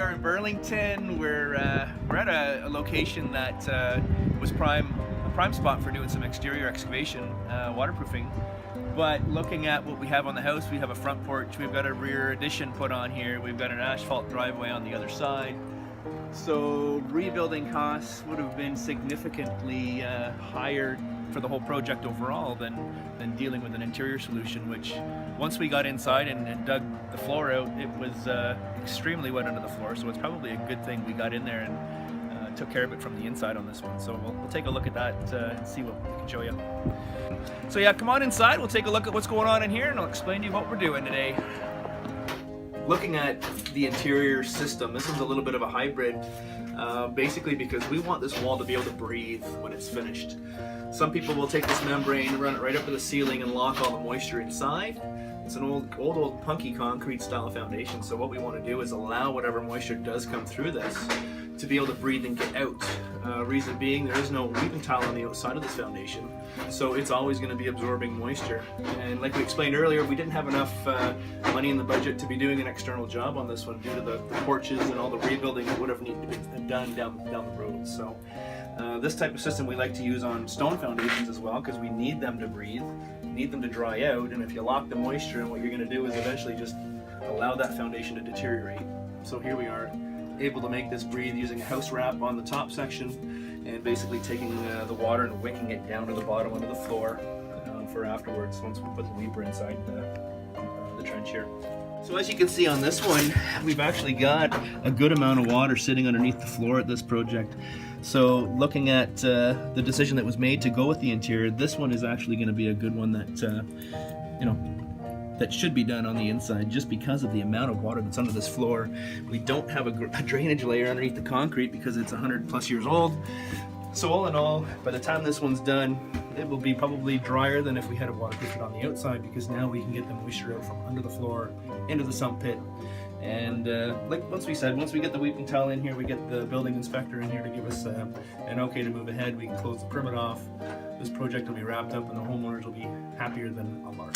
are in Burlington. We're at a location that was a prime spot for doing some exterior excavation, waterproofing. But looking at what we have on the house, we have a front porch, we've got a rear addition put on here, we've got an asphalt driveway on the other side. So rebuilding costs would have been significantly higher for the whole project overall than dealing with an interior solution, which once we got inside and dug the floor out, it was extremely wet under the floor. So it's probably a good thing we got in there and took care of it from the inside on this one. So we'll take a look at that and see what we can show you. So yeah, come on inside, we'll take a look at what's going on in here and I'll explain to you what we're doing today. Looking at the interior system, this is a little bit of a hybrid, basically because we want this wall to be able to breathe when it's finished. Some people will take this membrane, run it right up to the ceiling and lock all the moisture inside. It's an old punky concrete style foundation, so what we want to do is allow whatever moisture does come through this to be able to breathe and get out. Reason being, there is no weeping tile on the outside of this foundation, so it's always going to be absorbing moisture. And like we explained earlier, we didn't have enough money in the budget to be doing an external job on this one due to the porches and all the rebuilding that would have needed to be done down the road. So this type of system we like to use on stone foundations as well, because we need them to breathe, need them to dry out, and if you lock the moisture, and what you're going to do is eventually just allow that foundation to deteriorate. So here we are, able to make this breathe using a house wrap on the top section and basically taking the water and wicking it down to the bottom under the floor for afterwards once we put the weeper inside the trench here. So as you can see on this one, we've actually got a good amount of water sitting underneath the floor at this project. So looking at the decision that was made to go with the interior, this one is actually going to be a good one that that should be done on the inside, just because of the amount of water that's under this floor. We don't have a drainage layer underneath the concrete because it's 100+ years old. So all in all, by the time this one's done, it will be probably drier than if we had a waterproof it on the outside, because now we can get the moisture out from under the floor into the sump pit. And like once we get the weeping tile in here, we get the building inspector in here to give us an okay to move ahead. We can close the permit off. This project will be wrapped up and the homeowners will be happier than a lark.